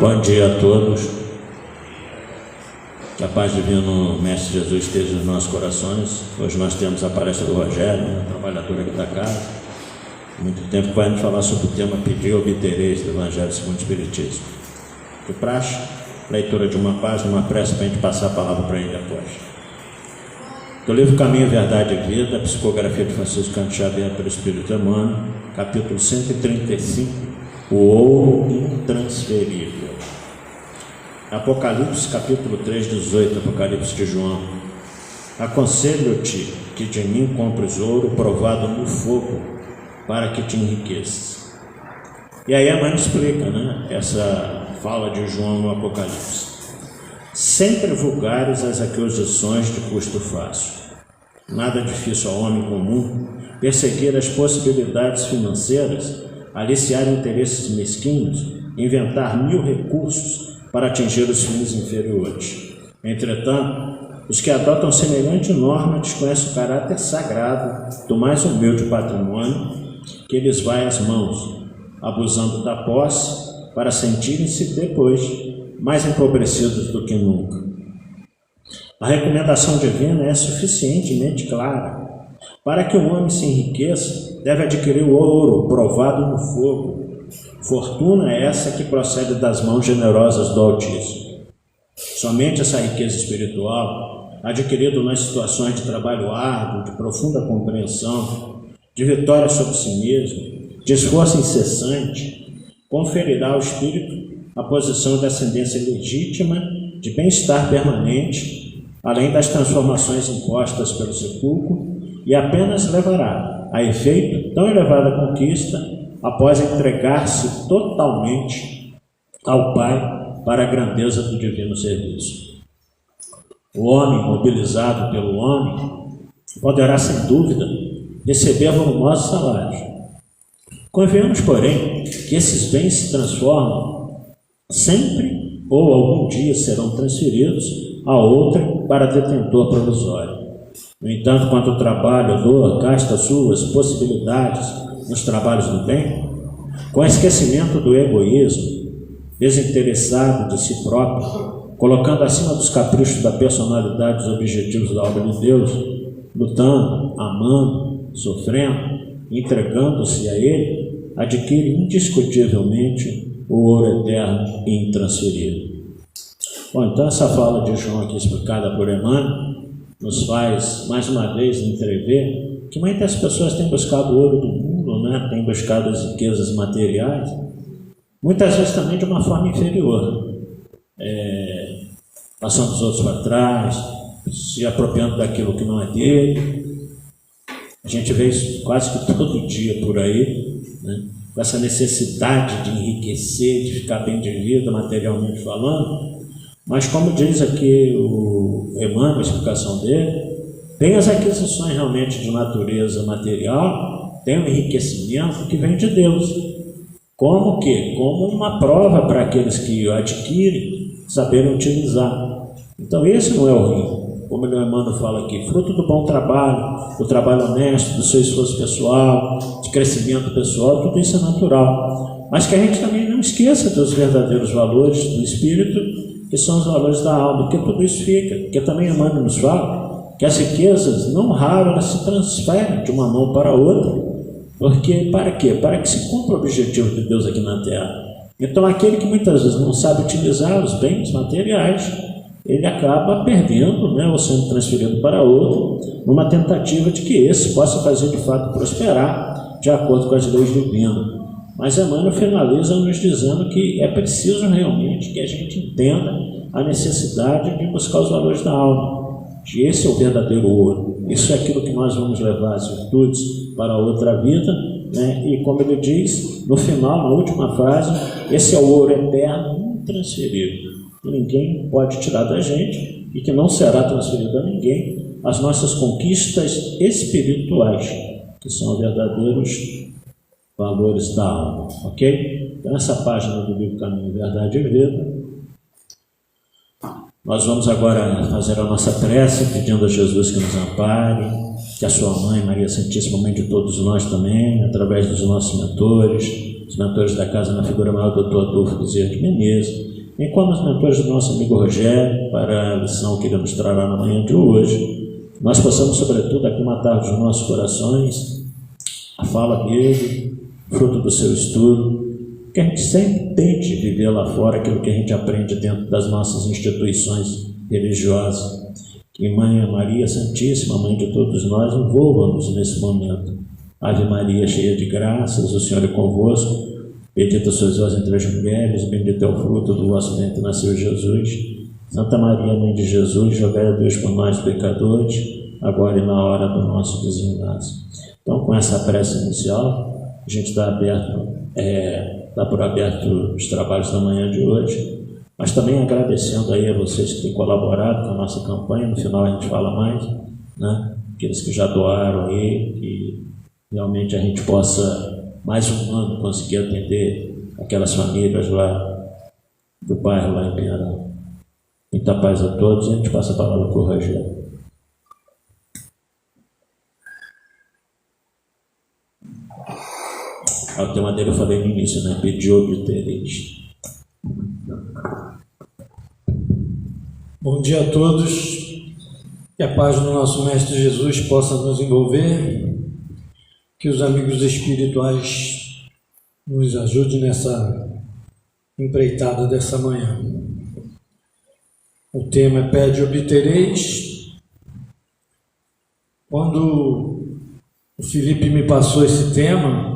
Bom dia a todos. Que a paz divino Mestre Jesus esteja nos nossos corações. Hoje nós temos a palestra do Rogério, trabalhador aqui da casa. Muito tempo vai nos falar sobre o tema Pedir e Obtereis do Evangelho segundo o Espiritismo. De praxe, leitura de uma página, uma prece para a gente passar a palavra para ele depois. Do livro Caminho, Verdade e Vida, a psicografia de Francisco Cândido Xavier pelo Espírito Emmanuel, capítulo 135, o ouro intransferível. Apocalipse, capítulo 3, 18, Apocalipse de João. Aconselho-te que de mim compres ouro provado no fogo, para que te enriqueças. E aí a mãe explica, essa fala de João no Apocalipse. Sempre vulgares as acusações de custo fácil. Nada difícil ao homem comum perseguir as possibilidades financeiras, aliciar interesses mesquinhos, inventar 1000 recursos para atingir os fins inferiores. Entretanto, os que adotam semelhante norma desconhecem o caráter sagrado do mais humilde patrimônio que lhes vai às mãos, abusando da posse para sentirem-se depois mais empobrecidos do que nunca. A recomendação divina é suficientemente clara. Para que um homem se enriqueça, deve adquirir o ouro provado no fogo. Fortuna é essa que procede das mãos generosas do Altíssimo. Somente essa riqueza espiritual, adquirida nas situações de trabalho árduo, de profunda compreensão, de vitória sobre si mesmo, de esforço incessante, conferirá ao espírito a posição de ascendência legítima, de bem-estar permanente, além das transformações impostas pelo sepulcro, e apenas levará a efeito tão elevada conquista após entregar-se totalmente ao Pai para a grandeza do divino serviço. O homem, mobilizado pelo homem, poderá, sem dúvida, receber volumosos salários. Convenhamos, porém, que esses bens se transformam sempre ou algum dia serão transferidos a outrem para detentor provisório. No entanto, quando o trabalho doa, gasta suas possibilidades nos trabalhos do bem, com esquecimento do egoísmo, desinteressado de si próprio, colocando acima dos caprichos da personalidade os objetivos da obra de Deus, lutando, amando, sofrendo, entregando-se a Ele, adquire indiscutivelmente o ouro eterno e intransferível. Bom, então essa fala de João aqui explicada por Emmanuel nos faz mais uma vez entrever que muitas pessoas têm buscado o ouro do mundo, têm buscado as riquezas materiais, muitas vezes também de uma forma inferior, passando os outros para trás, se apropriando daquilo que não é dele. A gente vê isso quase que todo dia por aí, com essa necessidade de enriquecer, de ficar bem de vida, materialmente falando. Mas como diz aqui o Emmanuel, a explicação dele, tem as aquisições realmente de natureza material, tem um enriquecimento que vem de Deus. Como que? Como uma prova para aqueles que o adquirem, saberem utilizar. Então esse não é o ruim. Como o Emmanuel fala aqui, fruto do bom trabalho, do trabalho honesto, do seu esforço pessoal, de crescimento pessoal, tudo isso é natural. Mas que a gente também não esqueça dos verdadeiros valores do espírito, que são os valores da alma, porque tudo isso fica. Porque também Emmanuel nos fala que as riquezas, não raro, elas se transferem de uma mão para a outra. Porque, para quê? Para que se cumpra o objetivo de Deus aqui na Terra. Então aquele que muitas vezes não sabe utilizar os bens materiais, ele acaba perdendo, ou sendo transferido para outro, numa tentativa de que esse possa fazer de fato prosperar de acordo com as leis divinas. Mas Emmanuel finaliza nos dizendo que é preciso realmente que a gente entenda a necessidade de buscar os valores da alma, que esse é o verdadeiro ouro. Isso é aquilo que nós vamos levar as virtudes para a outra vida, e como ele diz no final, na última frase, esse é o ouro eterno intransferível. Ninguém pode tirar da gente e que não será transferido a ninguém as nossas conquistas espirituais, que são verdadeiros valores da alma, ok? Então essa página do livro Caminho, Verdade e Vida, nós vamos agora fazer a nossa prece, pedindo a Jesus que nos ampare, que a sua mãe, Maria Santíssima, mãe de todos nós também, através dos nossos mentores, os mentores da casa na figura maior do Dr. Adolfo Bezerra de Menezes, bem como os mentores do nosso amigo Rogério, para a lição que ele nos trará na manhã de hoje, nós possamos, sobretudo, aclimatar nos nossos corações a fala dele, fruto do seu estudo, que a gente sempre tente viver lá fora aquilo que a gente aprende dentro das nossas instituições religiosas. Que Mãe Maria Santíssima, Mãe de todos nós, envolva-nos nesse momento. Ave Maria, cheia de graças, o Senhor é convosco. Bendita sois vós entre as mulheres, bendito é o fruto do vosso ventre, nasceu Jesus. Santa Maria, Mãe de Jesus, rogai a Deus por nós, pecadores, agora e na hora do nosso desenlace. Então, com essa prece inicial, a gente dá por aberto os trabalhos da manhã de hoje, mas também agradecendo aí a vocês que têm colaborado com a nossa campanha. No final a gente fala mais, né? Aqueles que já doaram aí, que realmente a gente possa, mais um ano, conseguir atender aquelas famílias lá do bairro, lá em Pinheirão. Muita paz a todos, e a gente passa a palavra para o Rogério. O tema dele eu falei no início, né? Pedi, obtereis. Bom dia a todos. Que a paz do nosso Mestre Jesus possa nos envolver. Que os amigos espirituais nos ajudem nessa empreitada dessa manhã. O tema é Pede, obtereis. Quando o Felipe me passou esse tema,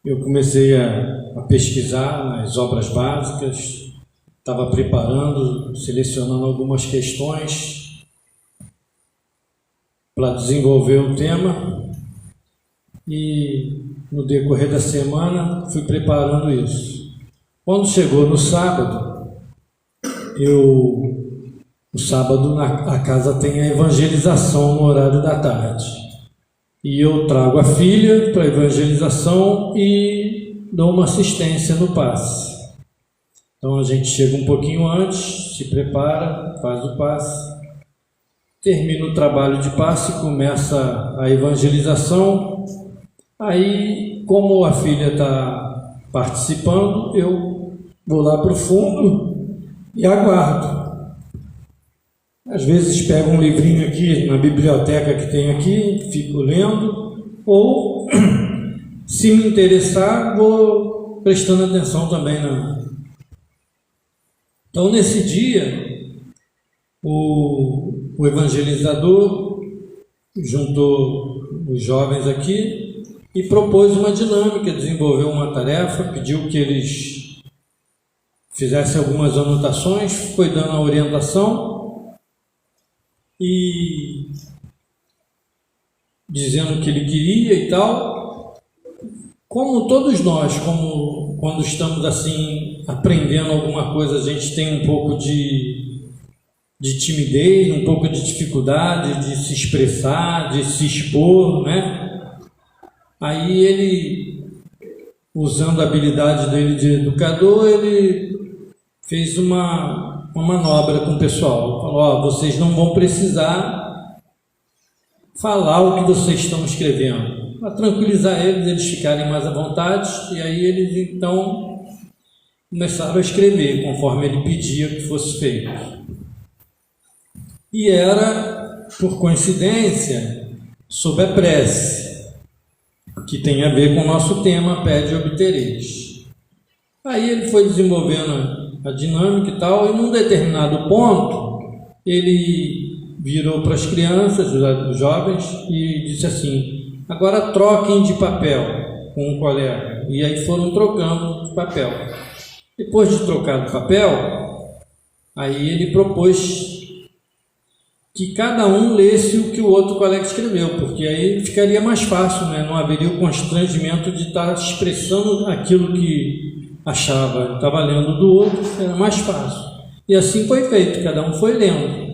eu comecei a pesquisar as obras básicas, estava preparando, selecionando algumas questões para desenvolver o tema e no decorrer da semana fui preparando isso. Quando chegou no sábado, no sábado a casa tem a evangelização no horário da tarde. E eu trago a filha para a evangelização e dou uma assistência no passe. Então a gente chega um pouquinho antes, se prepara, faz o passe, termina o trabalho de passe, começa a evangelização. Aí, como a filha está participando, eu vou lá para o fundo e aguardo. Às vezes pego um livrinho aqui na biblioteca que tem aqui, fico lendo, ou se me interessar, vou prestando atenção também. Então, nesse dia, o evangelizador juntou os jovens aqui e propôs uma dinâmica, desenvolveu uma tarefa, pediu que eles fizessem algumas anotações, foi dando a orientação, e dizendo o que ele queria e tal. Como todos nós, quando estamos assim aprendendo alguma coisa, a gente tem um pouco de timidez, um pouco de dificuldade de se expressar, de se expor, né? Aí ele, usando a habilidade dele de educador, ele fez uma manobra com o pessoal. Falou: vocês não vão precisar falar o que vocês estão escrevendo, para tranquilizar eles ficarem mais à vontade. E aí eles então começaram a escrever conforme ele pedia que fosse feito. E era, por coincidência, sobre a prece, que tem a ver com o nosso tema, Pede, obtereis. Aí ele foi desenvolvendo a dinâmica e tal, e num determinado ponto ele virou para as crianças, os jovens, e disse assim: agora troquem de papel com um colega. E aí foram trocando de papel. Depois de trocar de papel, aí ele propôs que cada um lesse o que o outro colega escreveu, porque aí ficaria mais fácil, né? Não haveria o constrangimento de estar expressando aquilo que achava, estava lendo do outro, era mais fácil. E assim foi feito, cada um foi lendo.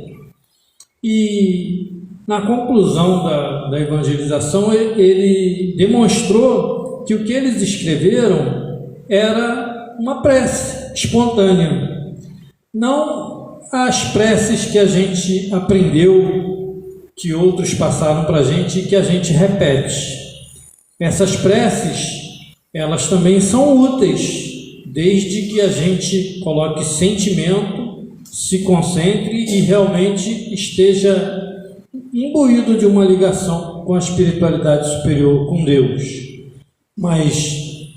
E na conclusão da evangelização, ele demonstrou que o que eles escreveram era uma prece espontânea. Não as preces que a gente aprendeu, que outros passaram para a gente e que a gente repete. Essas preces elas também são úteis, desde que a gente coloque sentimento, se concentre e realmente esteja imbuído de uma ligação com a espiritualidade superior, com Deus. Mas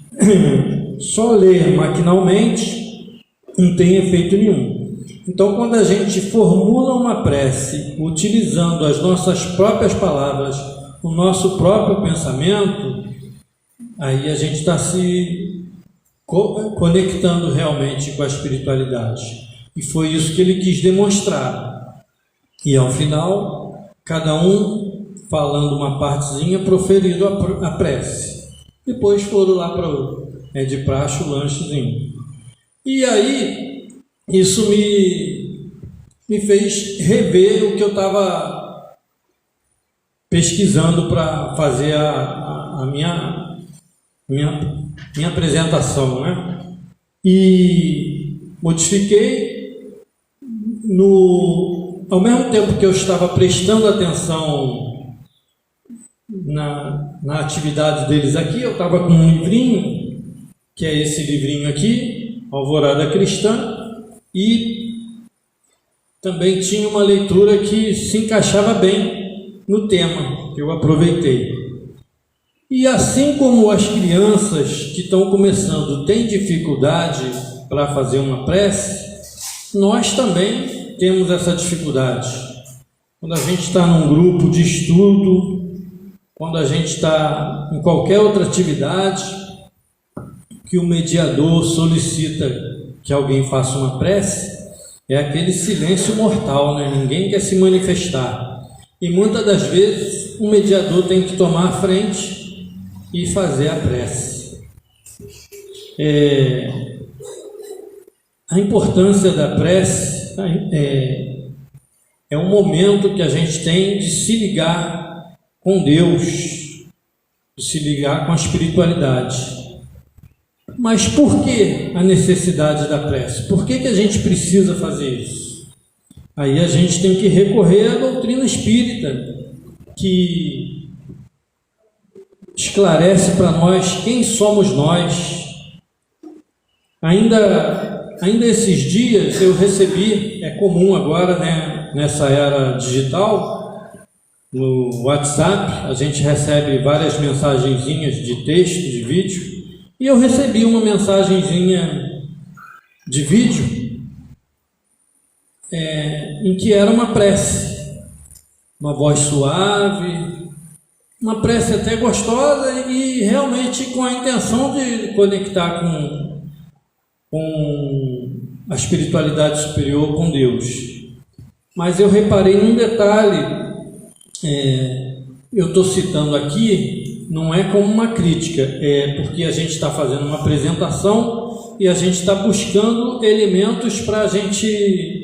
só ler maquinalmente não tem efeito nenhum. Então, quando a gente formula uma prece utilizando as nossas próprias palavras, o nosso próprio pensamento, aí a gente está se conectando realmente com a espiritualidade. E foi isso que ele quis demonstrar. E ao final, cada um falando uma partezinha, proferindo a prece. Depois foram lá para de praxe o lanchezinho. E aí, isso me fez rever o que eu estava pesquisando para fazer a minha apresentação, né? E modifiquei ao mesmo tempo que eu estava prestando atenção na atividade deles aqui, eu estava com um livrinho, que é esse livrinho aqui, Alvorada Cristã, e também tinha uma leitura que se encaixava bem no tema, que eu aproveitei. E assim como as crianças que estão começando têm dificuldade para fazer uma prece, nós também temos essa dificuldade. Quando a gente está num grupo de estudo, quando a gente está em qualquer outra atividade, que o mediador solicita que alguém faça uma prece, é aquele silêncio mortal, né? Ninguém quer se manifestar. E muitas das vezes o mediador tem que tomar a frente e fazer a prece. A importância da prece é um momento que a gente tem de se ligar com Deus, de se ligar com a espiritualidade. Mas por que a necessidade da prece? Por que a gente precisa fazer isso? Aí a gente tem que recorrer à doutrina espírita, que esclarece para nós quem somos nós. Ainda esses dias eu recebi, é comum agora, né, nessa era digital, no WhatsApp, a gente recebe várias mensagenzinhas de texto, de vídeo, e eu recebi uma mensagenzinha de vídeo em que era uma prece, uma voz suave, uma prece até gostosa e realmente com a intenção de conectar com a espiritualidade superior, com Deus. Mas eu reparei num detalhe, eu estou citando aqui, não é como uma crítica, é porque a gente está fazendo uma apresentação e a gente está buscando elementos para a gente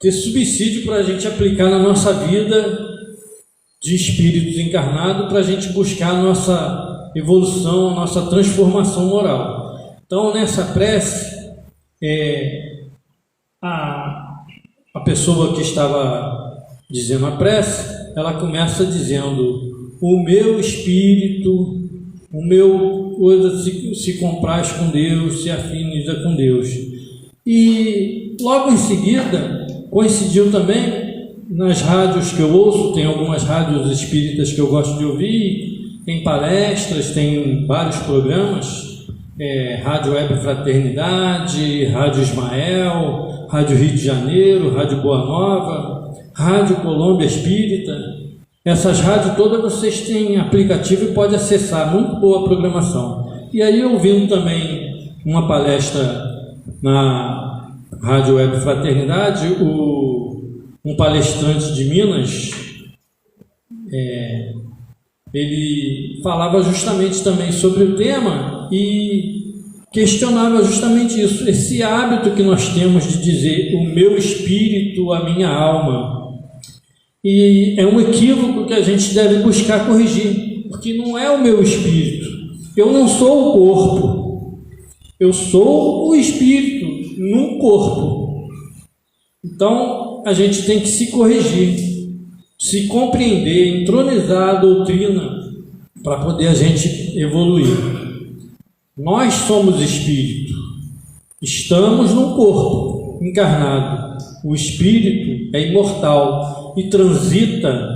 ter subsídio para a gente aplicar na nossa vida de espíritos encarnados, para a gente buscar a nossa evolução, a nossa transformação moral. Então, nessa prece, a pessoa que estava dizendo a prece, ela começa dizendo: o meu espírito, o meu coisa se compraz com Deus, se afiniza com Deus. E logo em seguida, coincidiu também nas rádios que eu ouço, tem algumas rádios espíritas que eu gosto de ouvir, tem palestras, tem vários programas, Rádio Web Fraternidade, Rádio Ismael, Rádio Rio de Janeiro, Rádio Boa Nova, Rádio Colômbia Espírita. Essas rádios todas vocês têm aplicativo e podem acessar, muito boa a programação. E aí, ouvindo também uma palestra na Rádio Web Fraternidade, um palestrante de Minas, ele falava justamente também sobre o tema e questionava justamente isso, esse hábito que nós temos de dizer o meu espírito, a minha alma. E é um equívoco que a gente deve buscar corrigir, porque não é o meu espírito. Eu não sou o corpo, eu sou o espírito num corpo. Então a gente tem que se corrigir, se compreender, entronizar a doutrina para poder a gente evoluir. Nós somos espírito, estamos num corpo encarnado. O espírito é imortal e transita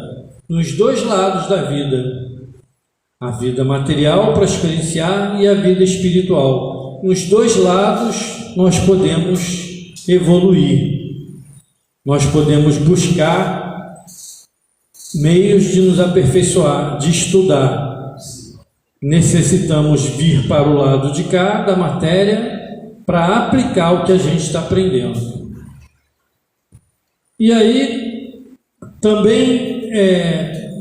nos dois lados da vida, a vida material para experienciar e a vida espiritual. Nos dois lados nós podemos evoluir, nós podemos buscar meios de nos aperfeiçoar, de estudar. Necessitamos vir para o lado de cá da matéria para aplicar o que a gente está aprendendo. E aí, também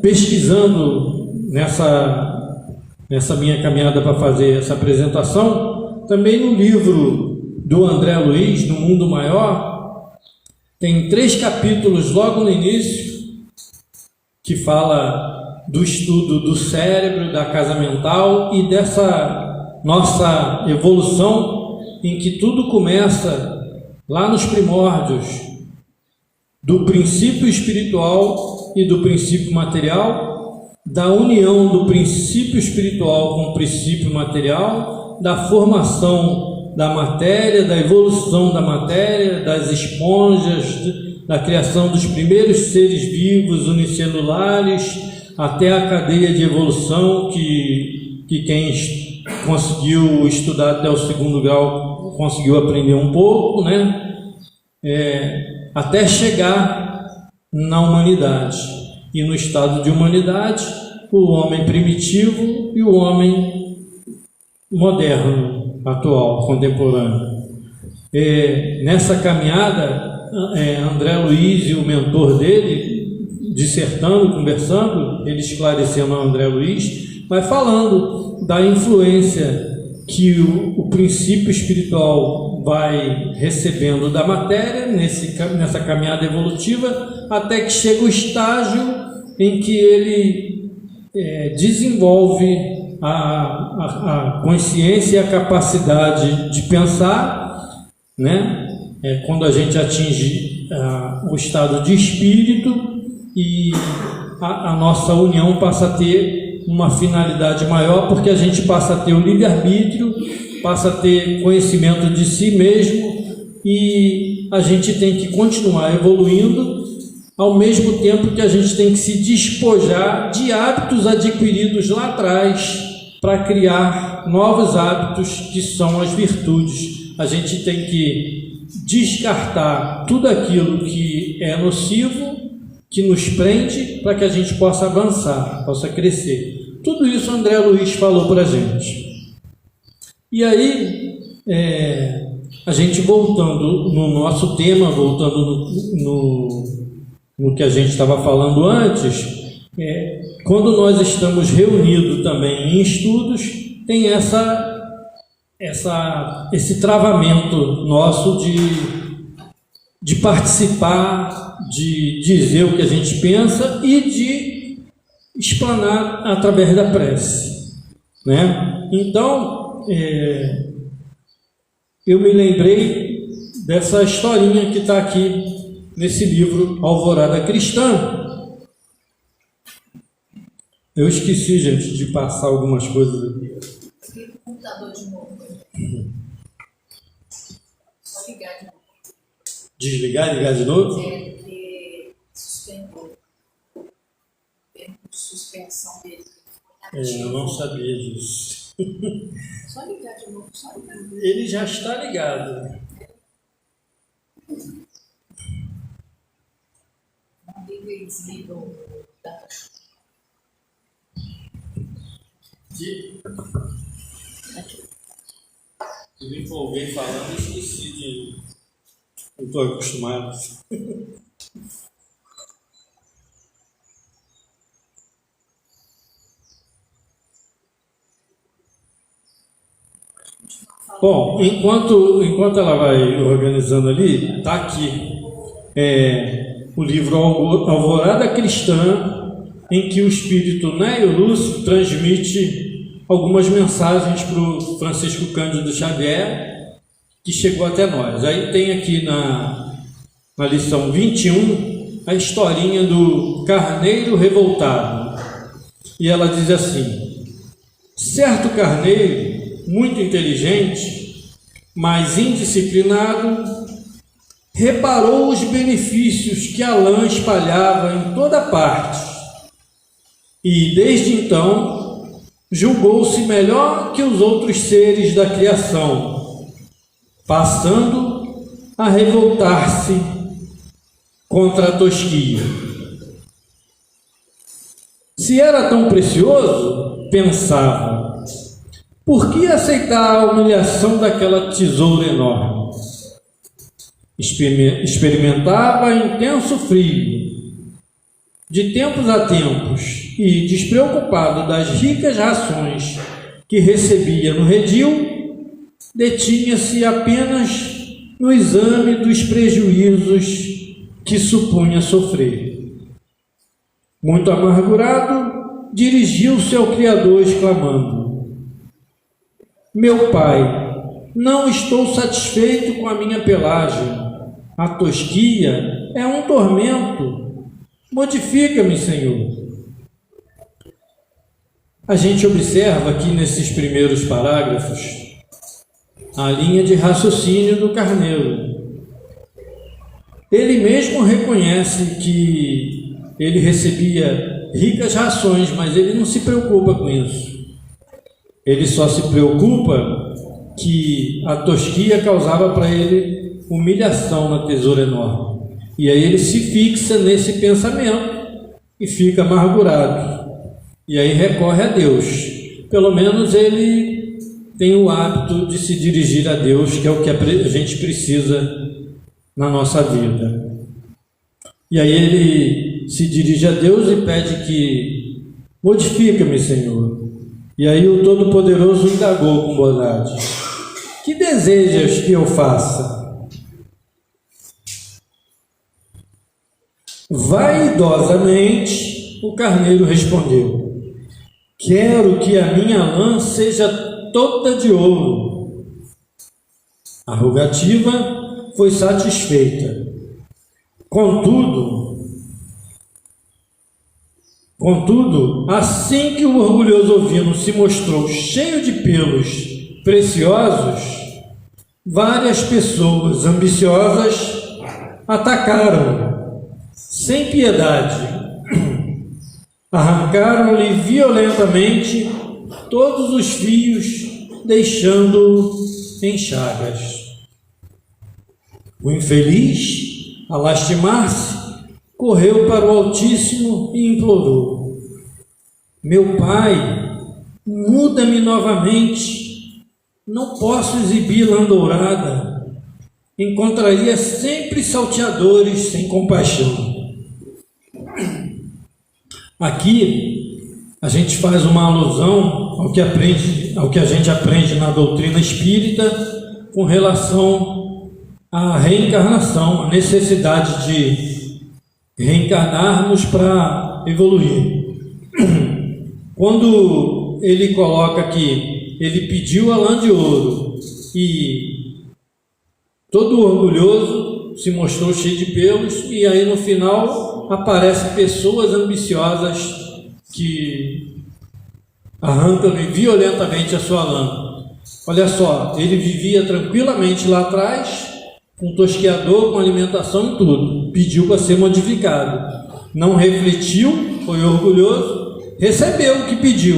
pesquisando nessa minha caminhada para fazer essa apresentação, também no livro do André Luiz, No Mundo Maior, tem 3 capítulos logo no início que fala do estudo do cérebro, da casa mental e dessa nossa evolução, em que tudo começa lá nos primórdios, do princípio espiritual e do princípio material, da união do princípio espiritual com o princípio material, da formação da matéria, da evolução da matéria, das esponjas, da criação dos primeiros seres vivos unicelulares, até a cadeia de evolução que quem conseguiu estudar até o 2º grau conseguiu aprender um pouco, né? Até chegar na humanidade. E no estado de humanidade, o homem primitivo e o homem moderno, atual, contemporâneo. Nessa caminhada, André Luiz e o mentor dele, dissertando, conversando, ele esclarecendo a André Luiz, vai falando da influência que o princípio espiritual vai recebendo da matéria nessa caminhada evolutiva, até que chega o estágio em que ele desenvolve a consciência e a capacidade de pensar, né? Quando a gente atinge o estado de espírito, e a nossa união passa a ter uma finalidade maior, porque a gente passa a ter o livre-arbítrio, passa a ter conhecimento de si mesmo, e a gente tem que continuar evoluindo, ao mesmo tempo que a gente tem que se despojar de hábitos adquiridos lá atrás para criar novos hábitos que são as virtudes. A gente tem que descartar tudo aquilo que é nocivo, que nos prende, para que a gente possa avançar, possa crescer. Tudo isso André Luiz falou para a gente. E aí, a gente voltando no nosso tema, voltando no que a gente estava falando antes, quando nós estamos reunidos também em estudos, tem esse travamento nosso de participar, de dizer o que a gente pensa e de explanar através da prece, né? Então, eu me lembrei dessa historinha que está aqui nesse livro Alvorada Cristã. Eu esqueci, gente, de passar algumas coisas aqui. Liga o computador de novo. Só ligar de novo. Desligar, ligar de novo? Porque suspendeu. Tempo de suspensão dele. Eu não sabia disso. Só ligar de novo, só ligar de novo. Ele já está ligado. Não liga e desliga o data. Eu me empolguei falando e esqueci de... Não estou acostumado. Bom, enquanto ela vai organizando ali, está aqui o livro Alvorada Cristã, em que o espírito Nélio Lúcio transmite algumas mensagens para o Francisco Cândido Xavier, que chegou até nós. Aí tem aqui na lição 21 a historinha do carneiro revoltado. E ela diz assim: certo carneiro muito inteligente, mas indisciplinado, reparou os benefícios que a lã espalhava em toda parte e, desde então, julgou-se melhor que os outros seres da criação, passando a revoltar-se contra a tosquia. Se era tão precioso, pensava, por que aceitar a humilhação daquela tesoura enorme? Experimentava intenso frio, de tempos a tempos, e, despreocupado das ricas rações que recebia no redil, detinha-se apenas no exame dos prejuízos que supunha sofrer. Muito amargurado, dirigiu-se ao Criador, exclamando: meu Pai, não estou satisfeito com a minha pelagem. A tosquia é um tormento. Modifica-me, Senhor. A gente observa aqui nesses primeiros parágrafos a linha de raciocínio do Carneiro. Ele mesmo reconhece que ele recebia ricas rações, mas ele não se preocupa com isso. Ele só se preocupa que a tosquia causava para ele humilhação na tesoura enorme. E aí ele se fixa nesse pensamento e fica amargurado. E aí recorre a Deus. Pelo menos ele tem o hábito de se dirigir a Deus, que é o que a gente precisa na nossa vida. E aí ele se dirige a Deus e pede que modifica-me, Senhor. E aí o Todo-Poderoso indagou com bondade: que desejas que eu faça? Vaidosamente, o carneiro respondeu: quero que a minha lã seja toda de ouro. A rogativa foi satisfeita. Contudo, assim que o orgulhoso ovino se mostrou cheio de pelos preciosos, várias pessoas ambiciosas atacaram-o sem piedade. Arrancaram-lhe violentamente todos os fios, deixando-o em chagas. O infeliz, a lastimar-se, correu para o Altíssimo e implorou: meu Pai, muda-me novamente. Não posso exibir lã dourada. Encontraria sempre salteadores sem compaixão. Aqui a gente faz uma alusão ao que a gente aprende na doutrina espírita com relação à reencarnação, a necessidade de reencarnarmos para evoluir. Quando ele coloca que ele pediu a lã de ouro e todo orgulhoso se mostrou cheio de pelos, e aí no final aparecem pessoas ambiciosas que arrancam-lhe violentamente a sua lã. Olha só, ele vivia tranquilamente lá atrás, com tosqueador, com alimentação e tudo. Pediu para ser modificado. Não refletiu, foi orgulhoso, recebeu o que pediu,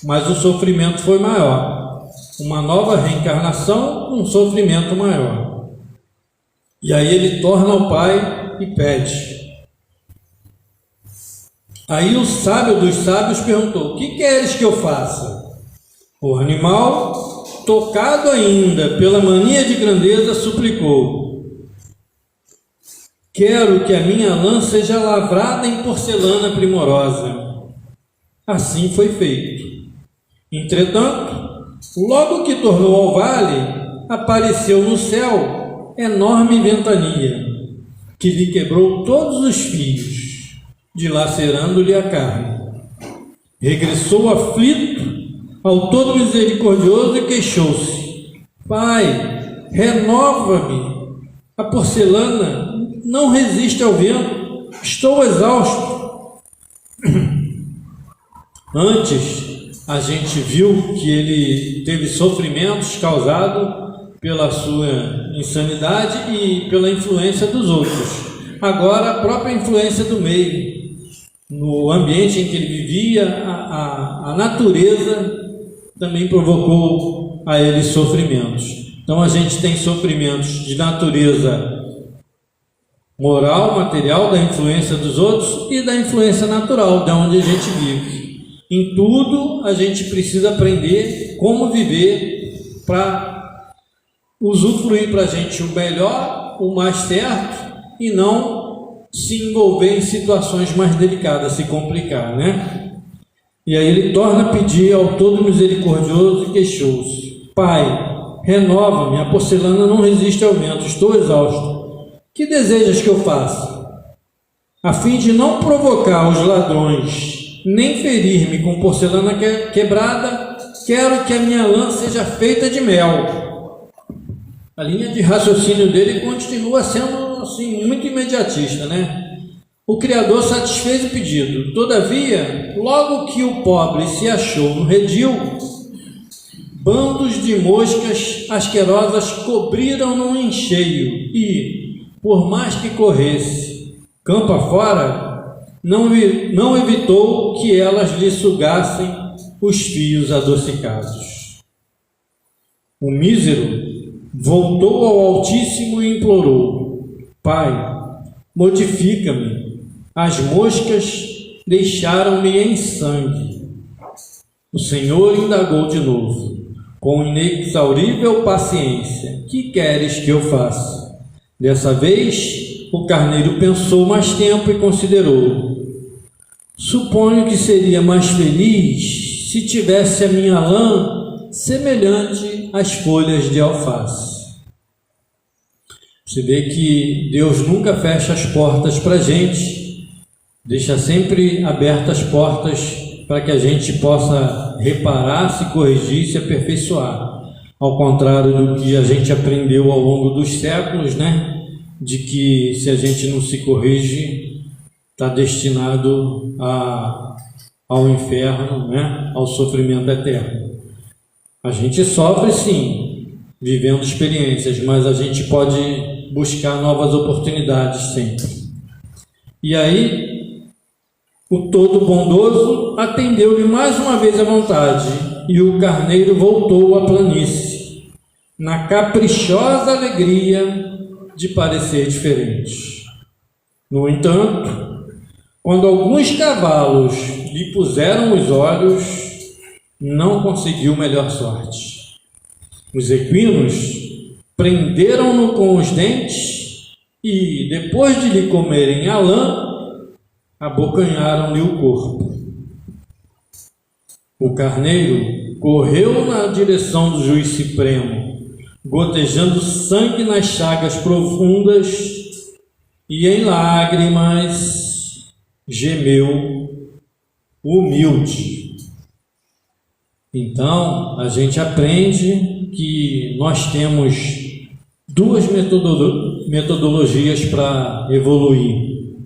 mas o sofrimento foi maior. Uma nova reencarnação, um sofrimento maior. E aí ele torna ao Pai e pede. Aí o sábio dos sábios perguntou: o que queres que eu faça? O animal, tocado ainda pela mania de grandeza, suplicou: quero que a minha lã seja lavrada em porcelana primorosa. Assim foi feito. Entretanto, logo que tornou ao vale, apareceu no céu enorme ventania, que lhe quebrou todos os fios, dilacerando-lhe a carne. Regressou aflito ao Todo Misericordioso e queixou-se: Pai, renova-me. A porcelana não resiste ao vento, estou exausto. Antes, a gente viu que ele teve sofrimentos causados pela sua insanidade e pela influência dos outros. Agora, a própria influência do meio, no ambiente em que ele vivia, a natureza também provocou a ele sofrimentos. Então, a gente tem sofrimentos de natureza moral, material, da influência dos outros e da influência natural, de onde a gente vive. Em tudo, a gente precisa aprender como viver para usufruir para a gente o melhor, o mais certo, e não se envolver em situações mais delicadas, se complicar, né? E aí ele torna a pedir ao Todo Misericordioso e queixou-se: Pai, renova-me, a porcelana não resiste ao vento, estou exausto. Que desejas que eu faça? A fim de não provocar os ladrões, nem ferir-me com porcelana quebrada, quero que a minha lã seja feita de mel. A linha de raciocínio dele continua sendo assim, muito imediatista, né? O Criador satisfez o pedido. Todavia, logo que o pobre se achou no redil, bandos de moscas asquerosas cobriram-no em cheio e, por mais que corresse campo afora, não evitou que elas lhe sugassem os fios adocicados. O mísero voltou ao Altíssimo e implorou: Pai, modifica-me, as moscas deixaram-me em sangue. O Senhor indagou de novo, com inexaurível paciência: Que queres que eu faça? Dessa vez, o carneiro pensou mais tempo e considerou: Suponho que seria mais feliz se tivesse a minha lã semelhante às folhas de alface. Você vê que Deus nunca fecha as portas para a gente, deixa sempre abertas as portas para que a gente possa reparar, se corrigir, se aperfeiçoar. Ao contrário do que a gente aprendeu ao longo dos séculos, né? De que se a gente não se corrige, está destinado ao inferno, né? Ao sofrimento eterno. A gente sofre sim, vivendo experiências, mas a gente pode buscar novas oportunidades sempre. E aí, o Todo Bondoso atendeu-lhe mais uma vez à vontade, e o carneiro voltou à planície, na caprichosa alegria de parecer diferente. No entanto, quando alguns cavalos lhe puseram os olhos, não conseguiu melhor sorte. Os equinos prenderam-no com os dentes e, depois de lhe comerem a lã, abocanharam-lhe o corpo. O carneiro correu na direção do juiz supremo, gotejando sangue nas chagas profundas, e em lágrimas gemeu humilde. Então, a gente aprende que nós temos duas metodologias para evoluir.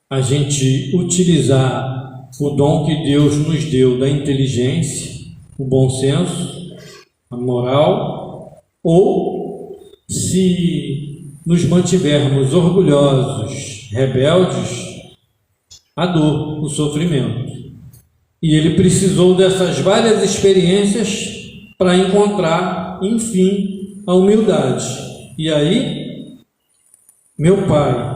A gente utilizar o dom que Deus nos deu da inteligência, o bom senso, a moral, ou se nos mantivermos orgulhosos, rebeldes, a dor, o sofrimento. E ele precisou dessas várias experiências para encontrar, enfim, a humildade. E aí, meu Pai,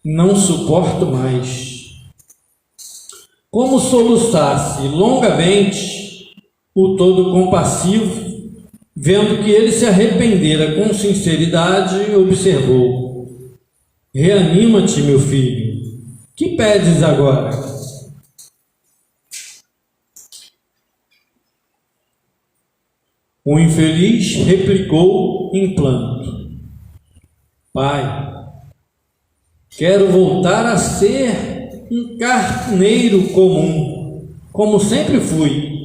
não suporto mais. Como soluçasse longamente o Todo Compassivo, vendo que ele se arrependera com sinceridade, observou: Reanima-te, meu filho. Que pedes agora? O infeliz replicou em pranto: Pai, quero voltar a ser um carneiro comum, como sempre fui.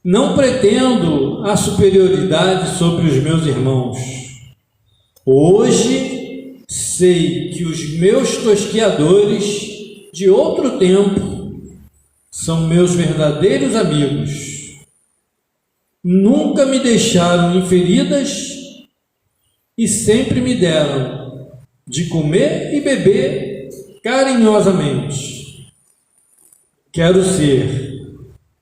Não pretendo a superioridade sobre os meus irmãos. Hoje sei que os meus tosqueadores de outro tempo são meus verdadeiros amigos. Nunca me deixaram em feridas e sempre me deram de comer e beber carinhosamente. Quero ser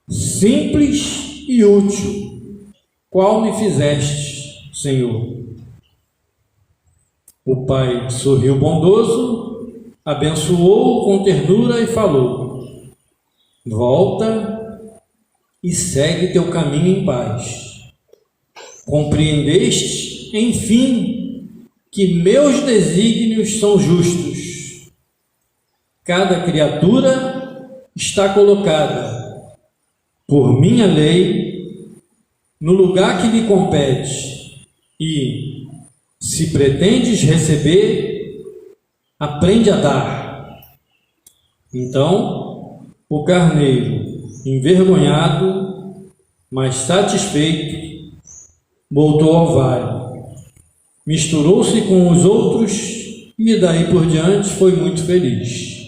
simples e útil, qual me fizeste, Senhor. O pai sorriu bondoso, abençoou-o com ternura e falou: volta e segue teu caminho em paz. Compreendeste, enfim, que meus desígnios são justos. Cada criatura está colocada, por minha lei, no lugar que lhe compete, e, se pretendes receber, aprende a dar. Então, o carneiro, envergonhado, mas satisfeito, voltou ao vale, misturou-se com os outros e daí por diante foi muito feliz.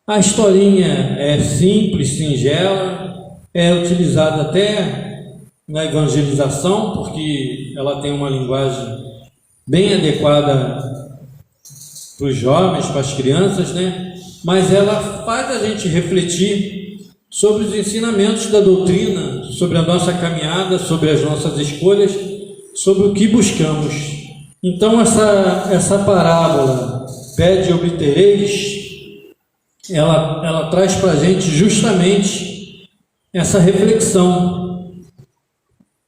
A historinha é simples, singela, é utilizada até na evangelização, porque ela tem uma linguagem bem adequada para os jovens, para as crianças, né? Mas ela faz a gente refletir sobre os ensinamentos da doutrina, sobre a nossa caminhada, sobre as nossas escolhas, sobre o que buscamos. Então essa parábola, pede e obtereis, ela traz para a gente justamente essa reflexão.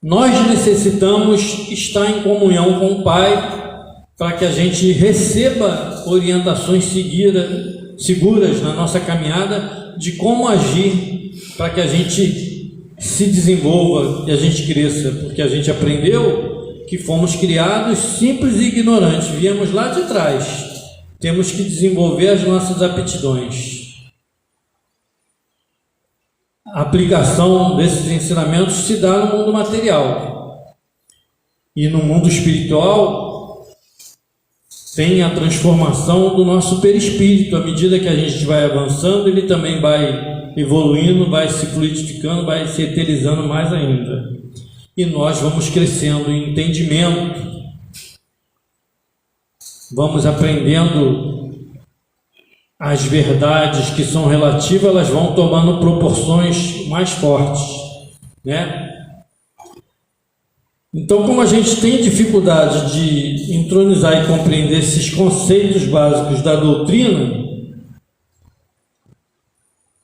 Nós necessitamos estar em comunhão com o Pai para que a gente receba orientações seguras na nossa caminhada de como agir para que a gente se desenvolva e a gente cresça, porque a gente aprendeu que fomos criados simples e ignorantes, viemos lá de trás, temos que desenvolver as nossas aptidões. A aplicação desses ensinamentos se dá no mundo material e no mundo espiritual tem a transformação do nosso perispírito. À medida que a gente vai avançando, ele também vai evoluindo, vai se fluidificando, vai se eterizando mais ainda, e nós vamos crescendo em entendimento, vamos aprendendo as verdades que são relativas, elas vão tomando proporções mais fortes, né? Então, como a gente tem dificuldade de entronizar e compreender esses conceitos básicos da doutrina,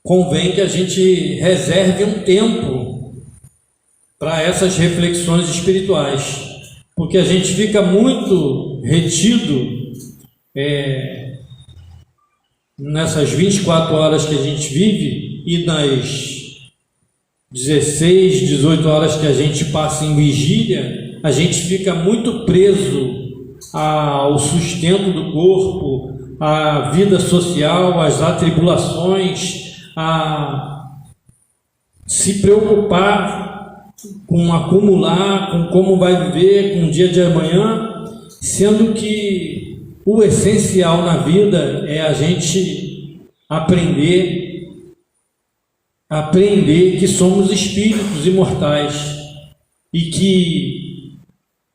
convém que a gente reserve um tempo para essas reflexões espirituais, porque a gente fica muito retido nessas 24 horas que a gente vive e nas 16, 18 horas que a gente passa em vigília, a gente fica muito preso ao sustento do corpo, à vida social, às atribulações, a se preocupar com acumular, com como vai viver, com o dia de amanhã, sendo que o essencial na vida é a gente aprender que somos espíritos imortais e que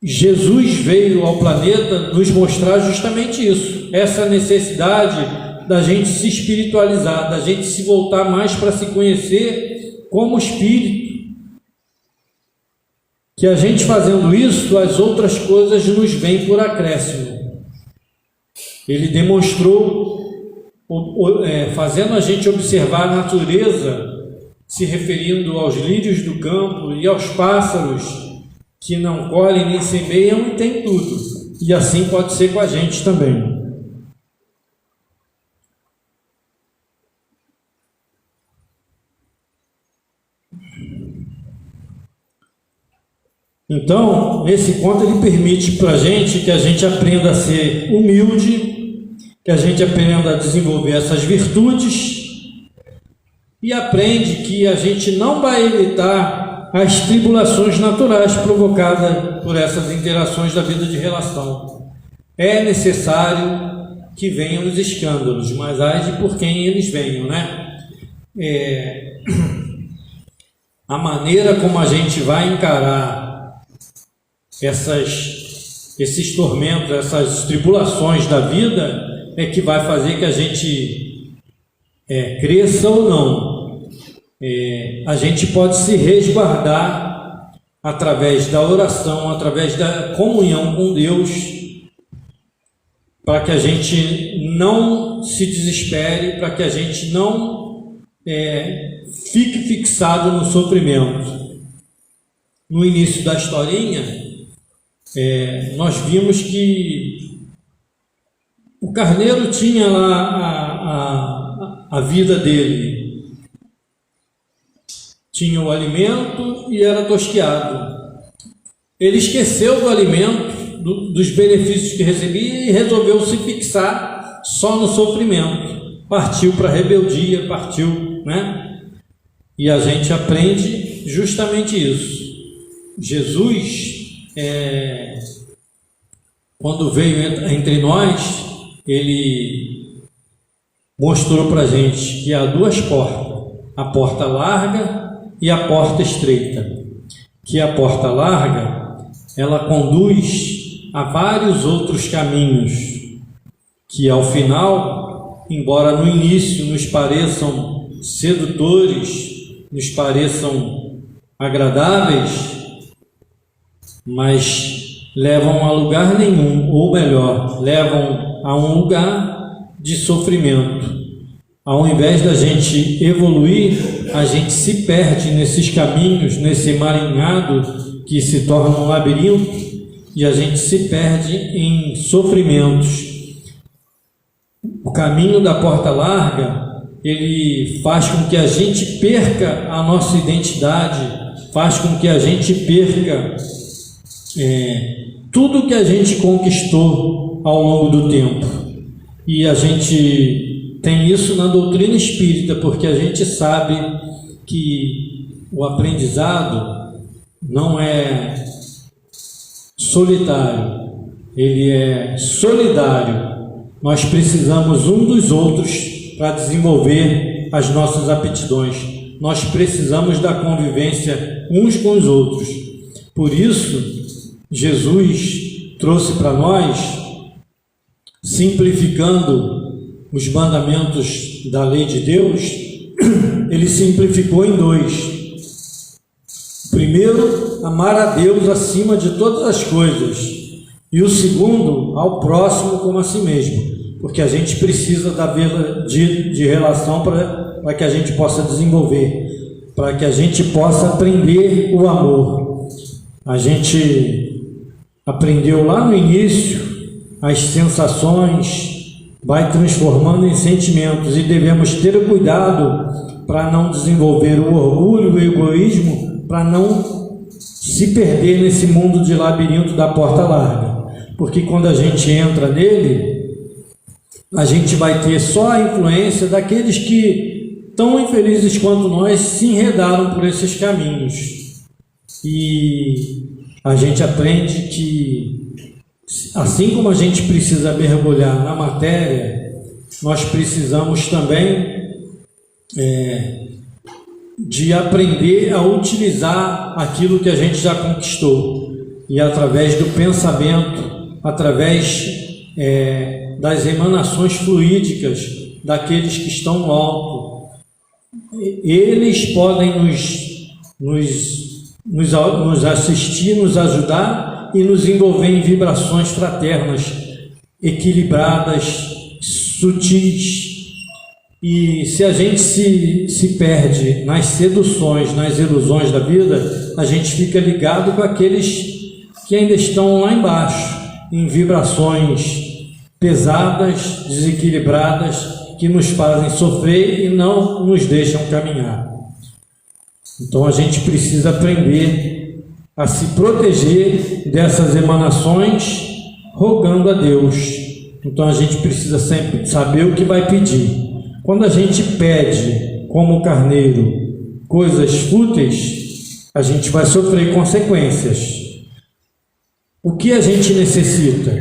Jesus veio ao planeta nos mostrar justamente isso, essa necessidade da gente se espiritualizar, da gente se voltar mais para se conhecer como espírito, que a gente fazendo isso, as outras coisas nos vêm por acréscimo. Ele demonstrou, fazendo a gente observar a natureza, se referindo aos lírios do campo e aos pássaros que não colhem nem semeiam e têm tudo. E assim pode ser com a gente também. Então, nesse conto ele permite para a gente que a gente aprenda a ser humilde, que a gente aprenda a desenvolver essas virtudes e aprende que a gente não vai evitar as tribulações naturais provocadas por essas interações da vida de relação. É necessário que venham os escândalos, mas ai de por quem eles venham, né? a maneira como a gente vai encarar esses tormentos, essas tribulações da vida, é que vai fazer que a gente cresça ou não. A gente pode se resguardar através da oração, através da comunhão com Deus, para que a gente não se desespere, para que a gente não fique fixado no sofrimento. No início da historinha, nós vimos que o carneiro tinha lá a vida dele, tinha o alimento e era tosqueado. Ele esqueceu do alimento, dos benefícios que recebia, e resolveu se fixar só no sofrimento. Partiu para a rebeldia, partiu, né? E a gente aprende justamente isso. Jesus, quando veio entre nós, ele mostrou para a gente que há duas portas, a porta larga e a porta estreita. Que a porta larga, ela conduz a vários outros caminhos, que ao final, embora no início nos pareçam sedutores, nos pareçam agradáveis, mas levam a lugar nenhum, ou melhor, levam a um lugar de sofrimento. Ao invés da gente evoluir, a gente se perde nesses caminhos, nesse emaranhado que se torna um labirinto, e a gente se perde em sofrimentos. O caminho da porta larga, ele faz com que a gente perca a nossa identidade, faz com que a gente perca tudo que a gente conquistou ao longo do tempo. E a gente tem isso na doutrina espírita, porque a gente sabe que o aprendizado não é solitário, ele é solidário. Nós precisamos um dos outros para desenvolver as nossas aptidões. Nós precisamos da convivência uns com os outros. Por isso, Jesus trouxe para nós, simplificando os mandamentos da lei de Deus, ele simplificou em dois. Primeiro, amar a Deus acima de todas as coisas. E o segundo, ao próximo como a si mesmo. Porque a gente precisa de relação para que a gente possa desenvolver, para que a gente possa aprender o amor. A gente aprendeu lá no início as sensações, vai transformando em sentimentos, e devemos ter cuidado para não desenvolver o orgulho, o egoísmo, para não se perder nesse mundo de labirinto da porta larga. Porque quando a gente entra nele, a gente vai ter só a influência daqueles que, tão infelizes quanto nós, se enredaram por esses caminhos. E a gente aprende que, assim como a gente precisa mergulhar na matéria, nós precisamos também de aprender a utilizar aquilo que a gente já conquistou. E através do pensamento, através das emanações fluídicas daqueles que estão no alto, eles podem nos assistir, nos ajudar e nos envolver em vibrações fraternas, equilibradas, sutis. E se a gente se perde nas seduções, nas ilusões da vida, a gente fica ligado com aqueles que ainda estão lá embaixo, em vibrações pesadas, desequilibradas, que nos fazem sofrer e não nos deixam caminhar. Então a gente precisa aprender a se proteger dessas emanações, rogando a Deus. Então a gente precisa sempre saber o que vai pedir. Quando a gente pede, como o carneiro, coisas fúteis, a gente vai sofrer consequências. O que a gente necessita?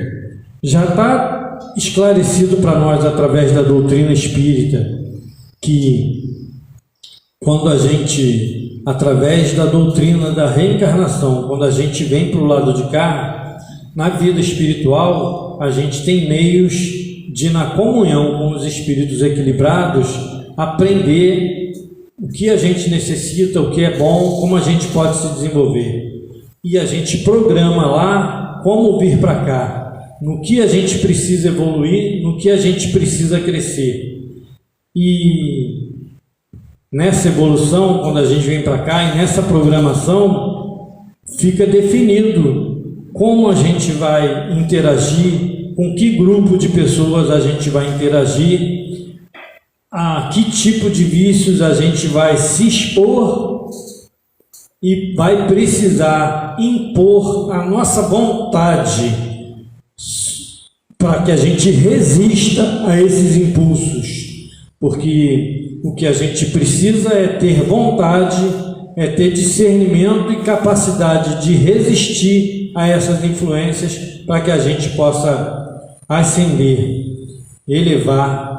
Já está esclarecido para nós através da doutrina espírita que quando a gente, através da doutrina da reencarnação, quando a gente vem para o lado de cá, na vida espiritual, a gente tem meios de, na comunhão com os espíritos equilibrados, aprender o que a gente necessita, o que é bom, como a gente pode se desenvolver. E a gente programa lá como vir para cá, no que a gente precisa evoluir, no que a gente precisa crescer. E nessa evolução, quando a gente vem para cá, e nessa programação, fica definido como a gente vai interagir, com que grupo de pessoas a gente vai interagir, a que tipo de vícios a gente vai se expor e vai precisar impor a nossa vontade para que a gente resista a esses impulsos, porque o que a gente precisa é ter vontade, é ter discernimento e capacidade de resistir a essas influências para que a gente possa ascender, elevar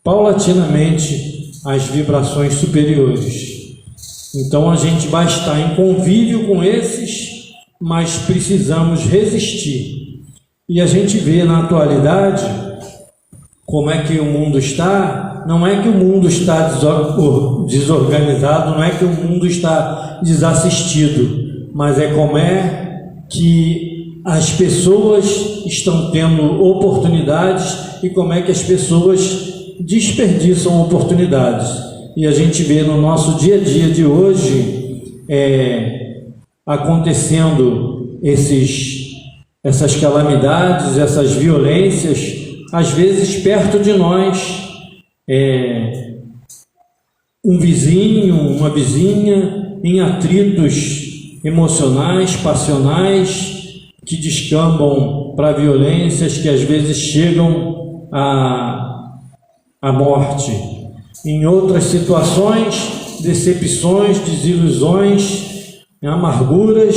paulatinamente as vibrações superiores. Então a gente vai estar em convívio com esses, mas precisamos resistir. E a gente vê na atualidade como é que o mundo está. Não é que o mundo está desorganizado, não é que o mundo está desassistido, mas é como é que as pessoas estão tendo oportunidades e como é que as pessoas desperdiçam oportunidades. E a gente vê no nosso dia a dia de hoje acontecendo essas calamidades, essas violências, às vezes perto de nós, um vizinho, uma vizinha em atritos emocionais, passionais, que descambam para violências que às vezes chegam à morte. Em outras situações, decepções, desilusões, amarguras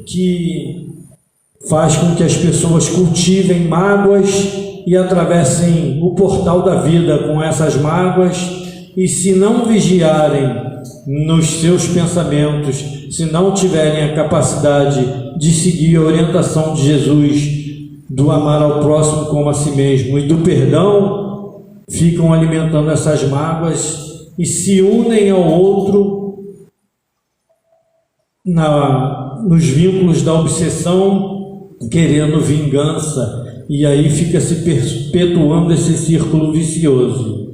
que faz com que as pessoas cultivem mágoas e atravessem o portal da vida com essas mágoas, e se não vigiarem nos seus pensamentos, se não tiverem a capacidade de seguir a orientação de Jesus, do amar ao próximo como a si mesmo e do perdão, ficam alimentando essas mágoas e se unem ao outro nos vínculos da obsessão, querendo vingança, e aí fica se perpetuando esse círculo vicioso.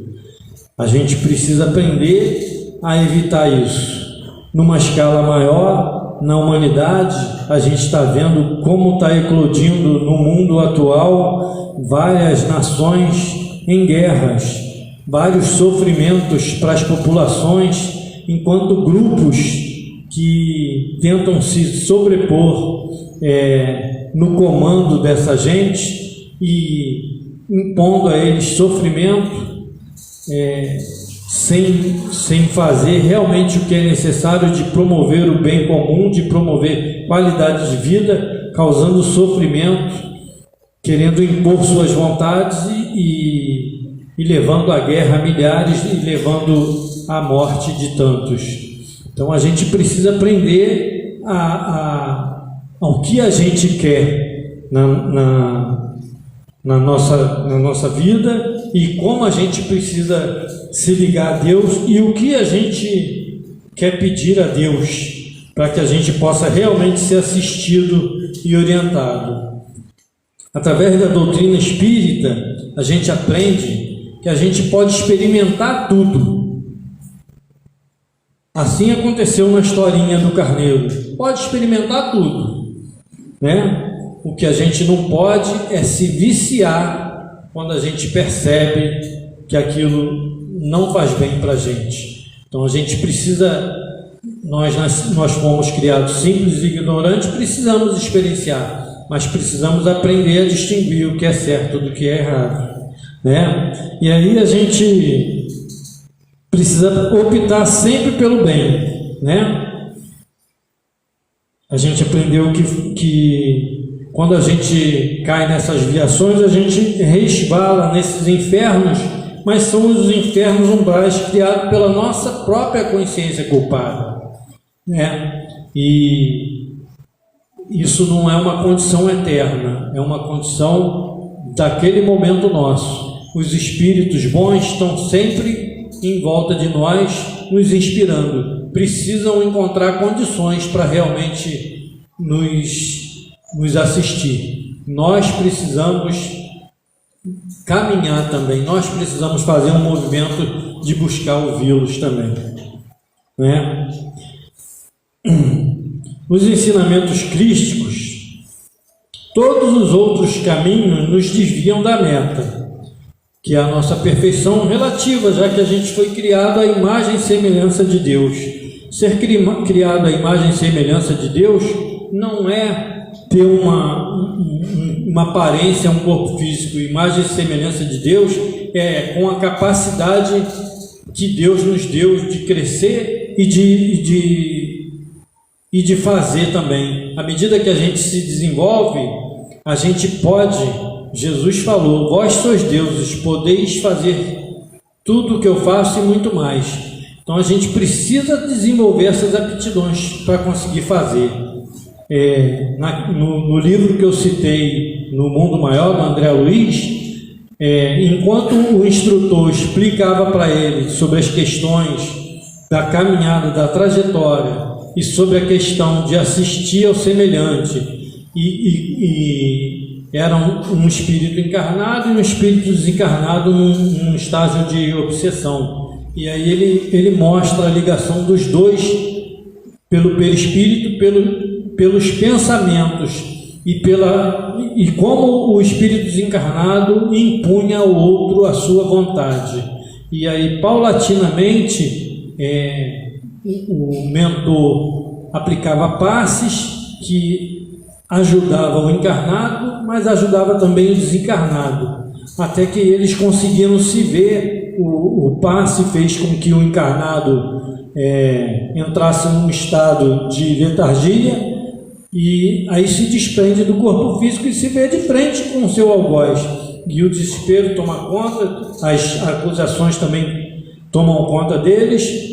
A gente precisa aprender a evitar isso. Numa escala maior, na humanidade, a gente está vendo como está eclodindo no mundo atual várias nações em guerras, vários sofrimentos para as populações, enquanto grupos que tentam se sobrepor no comando dessa gente e impondo a eles sofrimento, sem fazer realmente o que é necessário de promover o bem comum, de promover qualidade de vida, causando sofrimento, querendo impor suas vontades e levando à guerra milhares e levando à morte de tantos. Então a gente precisa aprender ao que a gente quer na nossa vida e como a gente precisa se ligar a Deus e o que a gente quer pedir a Deus para que a gente possa realmente ser assistido e orientado. Através da doutrina espírita, a gente aprende que a gente pode experimentar tudo. Assim aconteceu na historinha do carneiro. Pode experimentar tudo, né? O que a gente não pode é se viciar quando a gente percebe que aquilo não faz bem para a gente. Então a gente precisa, nós fomos criados simples e ignorantes, precisamos experienciar, mas precisamos aprender a distinguir o que é certo do que é errado, né? E aí a gente precisa optar sempre pelo bem, né? A gente aprendeu que quando a gente cai nessas viações, a gente resvala nesses infernos mas são os infernos umbrais criados pela nossa própria consciência culpada, né? E isso não é uma condição eterna, é uma condição daquele momento nosso. Os espíritos bons estão sempre em volta de nós, nos inspirando. Precisam encontrar condições para realmente nos assistir. Nós precisamos caminhar também, nós precisamos fazer um movimento de buscar ouvi-los também, né? Os ensinamentos crísticos, todos os outros caminhos nos desviam da meta, que é a nossa perfeição relativa, já que a gente foi criado à imagem e semelhança de Deus. Ser criado à imagem e semelhança de Deus não é ter uma aparência, um corpo físico. Imagem e semelhança de Deus é com a capacidade que Deus nos deu de crescer e de fazer também. À medida que a gente se desenvolve, a gente pode, Jesus falou, vós sois deuses, podeis fazer tudo o que eu faço e muito mais. Então a gente precisa desenvolver essas aptidões para conseguir fazer. No livro que eu citei, No Mundo Maior, do André Luiz, enquanto o instrutor explicava para ele sobre as questões da caminhada, da trajetória, e sobre a questão de assistir ao semelhante, e era um espírito encarnado e um espírito desencarnado num estágio de obsessão. E aí ele mostra a ligação dos dois pelo perispírito, pelos pensamentos e como o espírito desencarnado impunha ao outro a sua vontade. E aí, paulatinamente, o mentor aplicava passes que ajudavam o encarnado, mas ajudava também o desencarnado, até que eles conseguiram se ver. O passe fez com que o encarnado entrasse num estado de letargia, e aí se desprende do corpo físico e se vê de frente com o seu algoz, e o desespero toma conta, as acusações também tomam conta deles.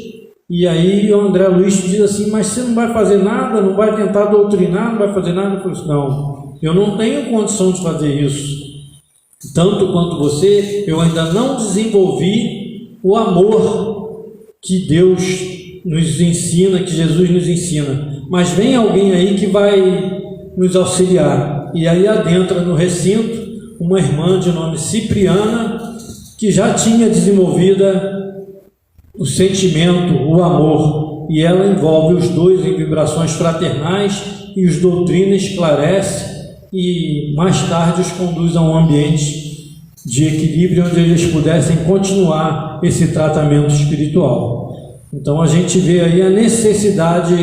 E aí o André Luiz diz assim: mas você não vai fazer nada, não vai tentar doutrinar, não vai fazer nada? Eu falei assim: não, eu não tenho condição de fazer isso. Tanto quanto você, eu ainda não desenvolvi o amor que Deus nos ensina, que Jesus nos ensina. Mas vem alguém aí que vai nos auxiliar. E aí adentra no recinto uma irmã de nome Cipriana, que já tinha desenvolvido o sentimento, o amor, e ela envolve os dois em vibrações fraternais, e os doutrina esclarece, e mais tarde os conduz a um ambiente de equilíbrio onde eles pudessem continuar esse tratamento espiritual. Então a gente vê aí a necessidade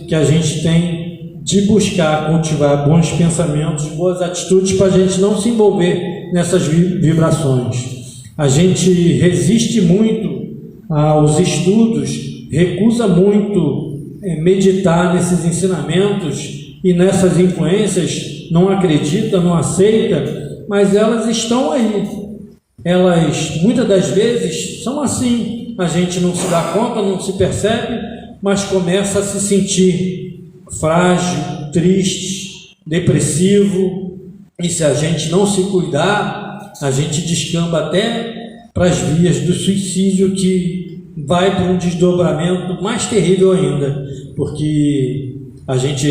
que a gente tem de buscar cultivar bons pensamentos, boas atitudes, para a gente não se envolver nessas vibrações. A gente resiste muito aos estudos, recusa muito meditar nesses ensinamentos e nessas influências, não acredita, não aceita, mas elas estão aí. Elas, muitas das vezes, são assim. A gente não se dá conta, não se percebe, mas começa a se sentir frágil, triste, depressivo, e se a gente não se cuidar, a gente descamba até para as vias do suicídio, que vai para um desdobramento mais terrível ainda, porque a gente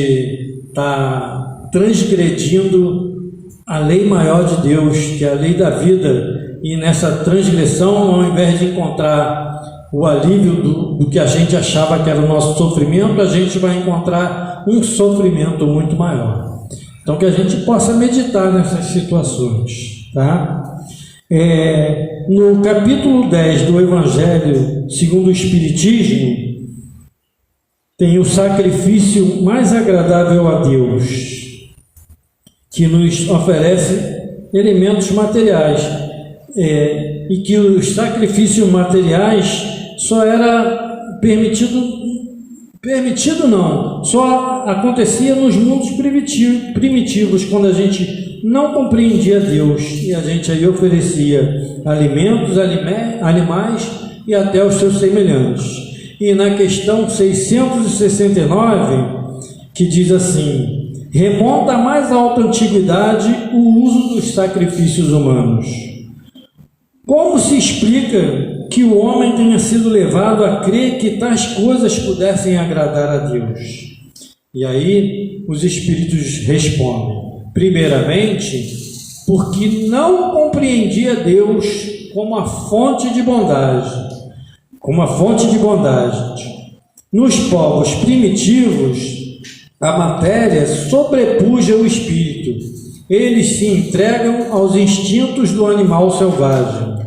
está transgredindo a lei maior de Deus, que é a lei da vida, e nessa transgressão, ao invés de encontrar o alívio do que a gente achava que era o nosso sofrimento, a gente vai encontrar um sofrimento muito maior. Então, que a gente possa meditar nessas situações, tá? No capítulo 10 do Evangelho segundo o Espiritismo, tem o sacrifício mais agradável a Deus, que nos oferece elementos materiais, e que os sacrifícios materiais só era permitido Permitido não, só acontecia nos mundos primitivos, quando a gente não compreendia Deus e a gente aí oferecia alimentos, animais e até os seus semelhantes. E na questão 669, que diz assim: remonta à mais alta antiguidade o uso dos sacrifícios humanos. Como se explica que o homem tenha sido levado a crer que tais coisas pudessem agradar a Deus? E aí os espíritos respondem: primeiramente, porque não compreendia Deus como a fonte de bondade, Nos povos primitivos, a matéria sobrepuja o espírito. Eles se entregam aos instintos do animal selvagem.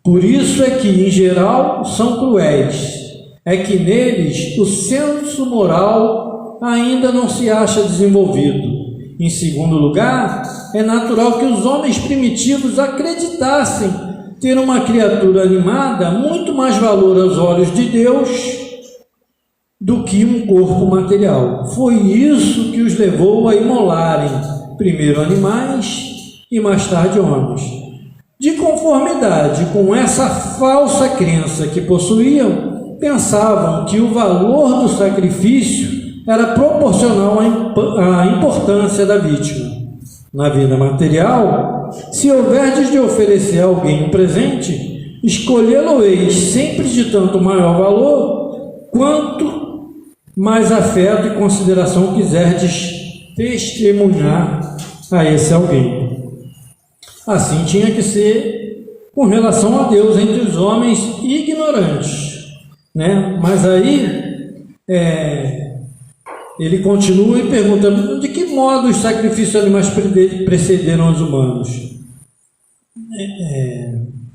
Por isso é que, em geral, são cruéis. É que neles o senso moral ainda não se acha desenvolvido. Em segundo lugar, é natural que os homens primitivos acreditassem ter uma criatura animada muito mais valor aos olhos de Deus do que um corpo material. Foi isso que os levou a imolarem primeiro animais e mais tarde homens. De conformidade com essa falsa crença que possuíam, pensavam que o valor do sacrifício era proporcional à importância da vítima. Na vida material, se houverdes de oferecer a alguém um presente, escolhê-lo-eis sempre de tanto maior valor, quanto mais afeto e consideração quiserdes testemunhar a esse alguém. Assim tinha que ser com relação a Deus entre os homens ignorantes, né? Mas aí ele continua e pergunta: de que modo os sacrifícios animais precederam os humanos?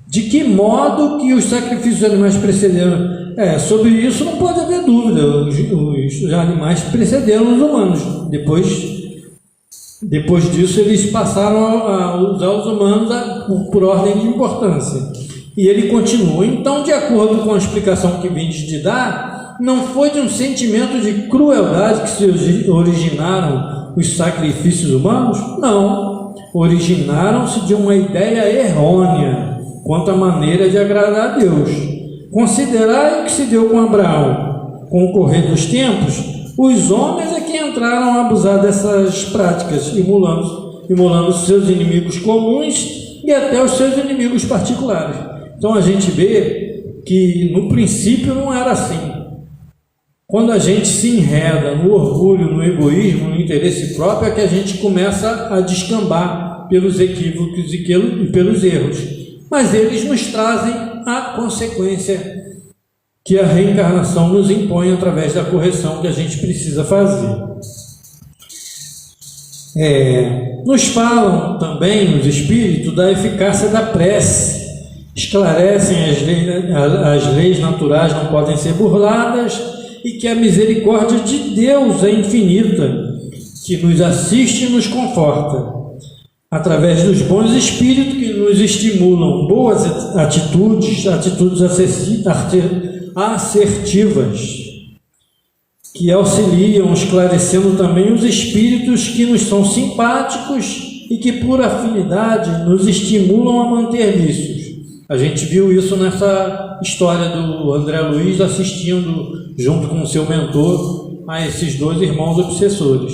De que modo que os sacrifícios animais precederam? Sobre isso não pode haver dúvida. Os animais precederam os humanos. Depois disso, eles passaram a usar os humanos por ordem de importância. E ele continua: então, de acordo com a explicação que vim de dar, não foi de um sentimento de crueldade que se originaram os sacrifícios humanos? Não. Originaram-se de uma ideia errônea quanto à maneira de agradar a Deus. Considerai o que se deu com Abraão. Com o correr dos tempos, os homens é que entraram a abusar dessas práticas, imolando seus inimigos comuns e até os seus inimigos particulares. Então a gente vê que no princípio não era assim. Quando a gente se enreda no orgulho, no egoísmo, no interesse próprio, é que a gente começa a descambar pelos equívocos e pelos erros. Mas eles nos trazem a consequência que a reencarnação nos impõe através da correção que a gente precisa fazer. Nos falam também os espíritos da eficácia da prece, esclarecem as leis naturais não podem ser burladas e que a misericórdia de Deus é infinita, que nos assiste e nos conforta, através dos bons espíritos que nos estimulam boas atitudes assertivas, que auxiliam, esclarecendo também os espíritos que nos são simpáticos e que, por afinidade, nos estimulam a manter vícios. A gente viu isso nessa história do André Luiz assistindo, junto com o seu mentor, a esses dois irmãos obsessores,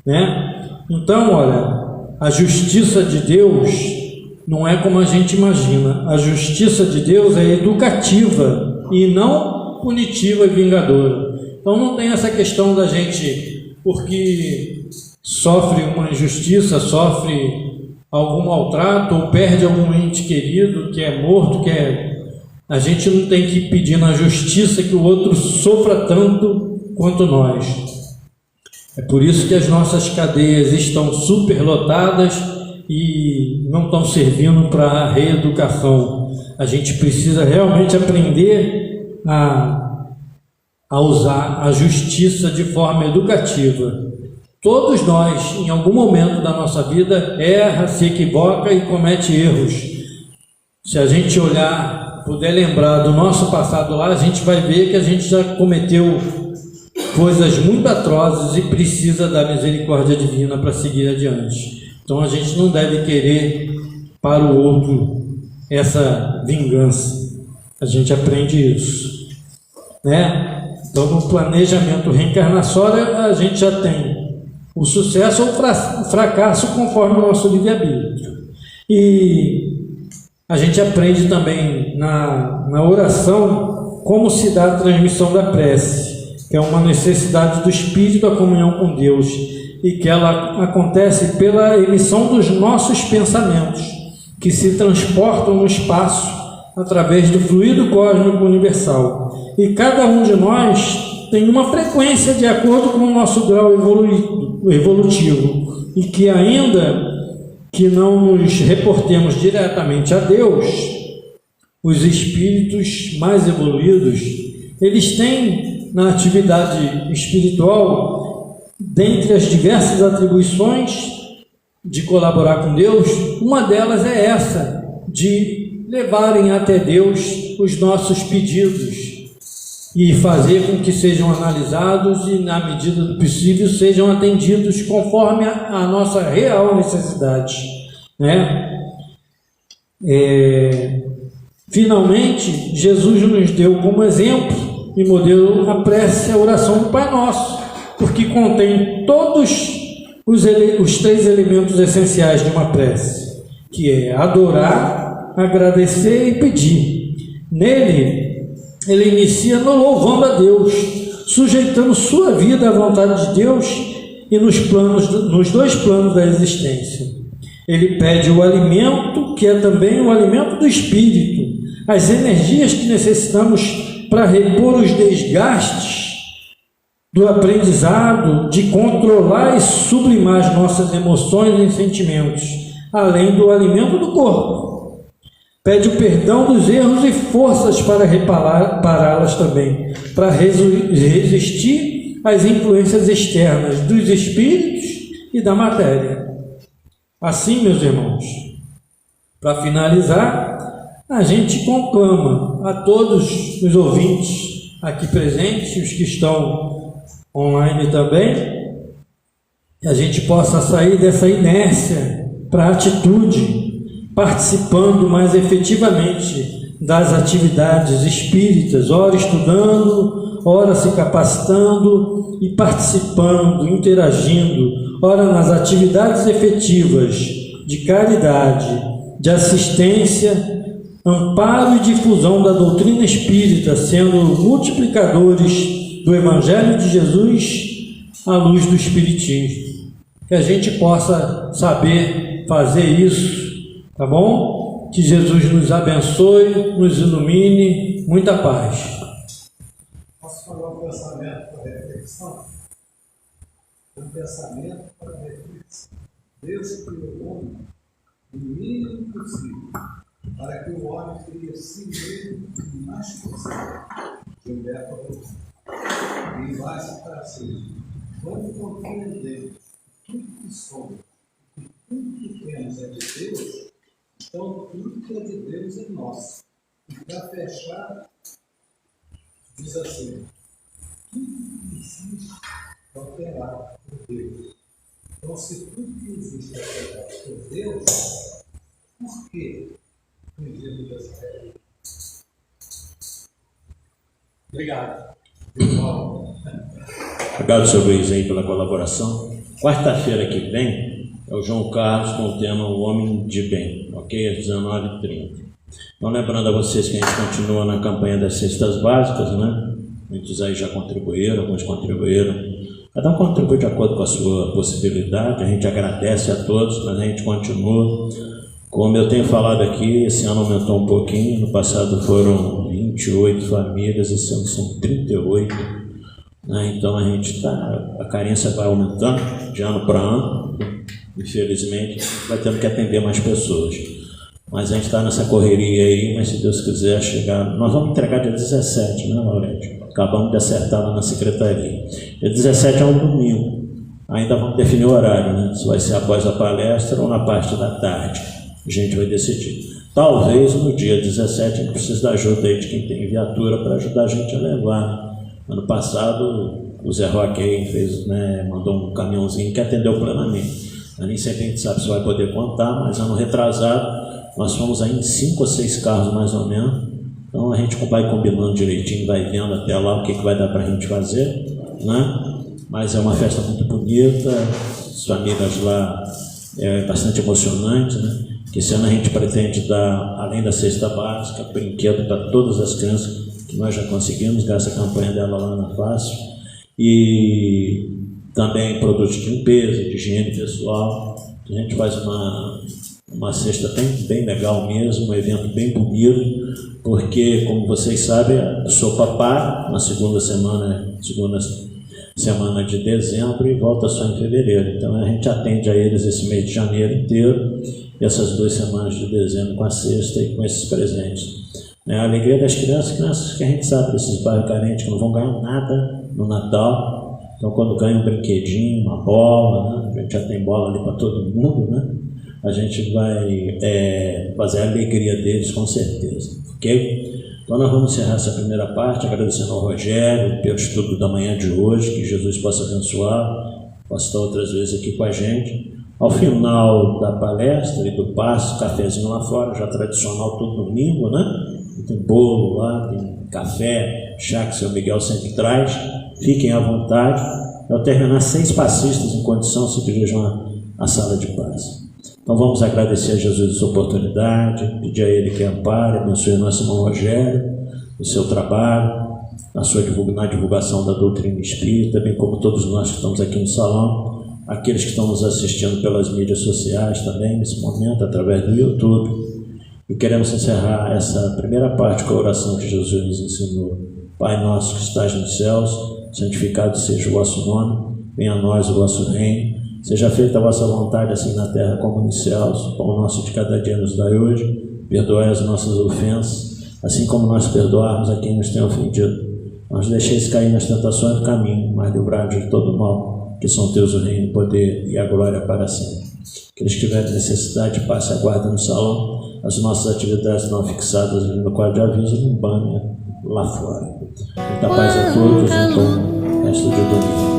né? Então, olha, a justiça de Deus não é como a gente imagina. A justiça de Deus é educativa e não punitiva e vingadora. Então não tem essa questão da gente, porque sofre uma injustiça, sofre algum maltrato ou perde algum ente querido que é morto, a gente não tem que pedir na justiça que o outro sofra tanto quanto nós. É por isso que as nossas cadeias estão superlotadas e não estão servindo para a reeducação. A gente precisa realmente aprender a usar a justiça de forma educativa. Todos nós, em algum momento da nossa vida, erra, se equivoca e comete erros. Se a gente olhar, puder lembrar do nosso passado lá, a gente vai ver que a gente já cometeu coisas muito atrozes e precisa da misericórdia divina para seguir adiante. Então a gente não deve querer para o outro essa vingança. A gente aprende isso, né? Então no planejamento reencarnatório a gente já tem o sucesso ou o fracasso conforme o nosso livre-arbítrio. E a gente aprende também na oração como se dá a transmissão da prece, que é uma necessidade do Espírito, a comunhão com Deus, e que ela acontece pela emissão dos nossos pensamentos, que se transportam no espaço através do fluido cósmico universal. E cada um de nós tem uma frequência de acordo com o nosso grau evolutivo, e que ainda que não nos reportemos diretamente a Deus, os espíritos mais evoluídos, eles têm na atividade espiritual, dentre as diversas atribuições de colaborar com Deus, uma delas é essa, de levarem até Deus os nossos pedidos e fazer com que sejam analisados e, na medida do possível, sejam atendidos conforme a nossa real necessidade, né? Finalmente, Jesus nos deu como exemplo e modelo a prece, a oração do Pai Nosso, porque contém todos os 3 elementos essenciais de uma prece, que é adorar, agradecer e pedir. Nele, ele inicia no louvando a Deus, sujeitando sua vida à vontade de Deus e nos 2 planos da existência. Ele pede o alimento, que é também o alimento do espírito, as energias que necessitamos para repor os desgastes do aprendizado, de controlar e sublimar as nossas emoções e sentimentos, além do alimento do corpo. Pede o perdão dos erros e forças para repará-las também, para resistir às influências externas dos espíritos e da matéria. Assim, meus irmãos, para finalizar, a gente conclama a todos os ouvintes aqui presentes, os que estão online também, que a gente possa sair dessa inércia para a atitude, participando mais efetivamente das atividades espíritas, ora estudando, ora se capacitando e participando, interagindo, ora nas atividades efetivas de caridade, de assistência, amparo e difusão da doutrina espírita, sendo multiplicadores do Evangelho de Jesus à luz do Espiritismo. Que a gente possa saber fazer isso, tá bom? Que Jesus nos abençoe, nos ilumine, muita paz. Posso falar um pensamento para reflexão? Um pensamento para reflexão. Deus criou o homem o mínimo possível, para que o homem crie a si mesmo o mais possível. Gilberto Augusto. E vai citar assim: quando compreendemos tudo que somos e tudo que temos é de Deus, então tudo que é de Deus é nosso. E para fechar, diz assim: tudo que existe é operado por Deus. Então, se tudo que existe é operado por Deus, por que fugimos dessa regra? Obrigado. Obrigado, seu Luiz, aí pela colaboração. Quarta-feira que vem é o João Carlos com o tema O Homem de Bem, ok? Às 19h30. Então, lembrando a vocês que a gente continua na campanha das cestas básicas, né? Muitos aí já contribuíram, alguns contribuíram. Cada um contribui de acordo com a sua possibilidade. A gente agradece a todos, mas a gente continua. Como eu tenho falado aqui, esse ano aumentou um pouquinho. No passado foram 28 famílias, esse ano são 38. Né? Então a carência vai aumentando de ano para ano. Infelizmente, vai tendo que atender mais pessoas. Mas a gente está nessa correria aí, mas se Deus quiser chegar... Nós vamos entregar dia 17, né, Laurete? Acabamos de acertar lá na secretaria. Dia 17 é um domingo. Ainda vamos definir o horário, né? Se vai ser após a palestra ou na parte da tarde. A gente vai decidir. Talvez no dia 17 a gente precise da ajuda aí de quem tem viatura para ajudar a gente a levar. Ano passado o Zé Roque aí fez, né, mandou um caminhãozinho que atendeu plenamente. Mas nem sempre a gente sabe se vai poder contar, mas ano retrasado nós fomos aí em 5 ou 6 carros mais ou menos. Então a gente vai combinando direitinho, vai vendo até lá o que vai dar para a gente fazer, né? Mas é uma festa muito bonita, as famílias lá é bastante emocionante, né? Que esse ano a gente pretende dar, além da cesta básica, brinquedo para todas as crianças, que nós já conseguimos, graças à campanha dela lá na Fácil, e também produtos de limpeza, de higiene pessoal. A gente faz uma cesta bem legal mesmo, um evento bem bonito, porque, como vocês sabem, eu sou papai na segunda semana de dezembro e volta só em fevereiro. Então a gente atende a eles esse mês de janeiro inteiro e essas 2 semanas de dezembro com a cesta e com esses presentes. A alegria das crianças que a gente sabe desses bairros carentes que não vão ganhar nada no Natal. Então quando ganha um brinquedinho, uma bola, né? A gente já tem bola ali para todo mundo, né? A gente vai fazer a alegria deles com certeza, ok? Então nós vamos encerrar essa primeira parte, agradecendo ao Rogério pelo estudo da manhã de hoje, que Jesus possa abençoar, possa estar outras vezes aqui com a gente. Ao final da palestra e do passo, cafezinho lá fora, já tradicional todo domingo, né? Tem bolo lá, tem café, chá que o seu Miguel sempre traz. Fiquem à vontade. Ao terminar, 6 passistas em condição se dirigam à sala de paz. Então vamos agradecer a Jesus essa oportunidade, pedir a Ele que ampare, abençoe o nosso irmão Rogério, o seu trabalho, na divulgação da doutrina espírita, bem como todos nós que estamos aqui no salão, aqueles que estão nos assistindo pelas mídias sociais também, nesse momento, através do YouTube. E queremos encerrar essa primeira parte com a oração que Jesus nos ensinou. Pai nosso que estás nos céus, santificado seja o vosso nome, venha a nós o vosso reino. Seja feita a vossa vontade, assim na terra como nos céus. O pão nosso de cada dia nos dai hoje. Perdoai as nossas ofensas, assim como nós perdoarmos a quem nos tem ofendido. Não nos deixeis cair nas tentações do caminho, mas livrai-nos de todo mal, que são teus o reino, o poder e a glória para sempre. Aqueles que tiverem necessidade, passe a guarda no salão. As nossas atividades não fixadas no quadro de aviso, no banner lá fora. Muita paz a todos, um bom resto de domingo.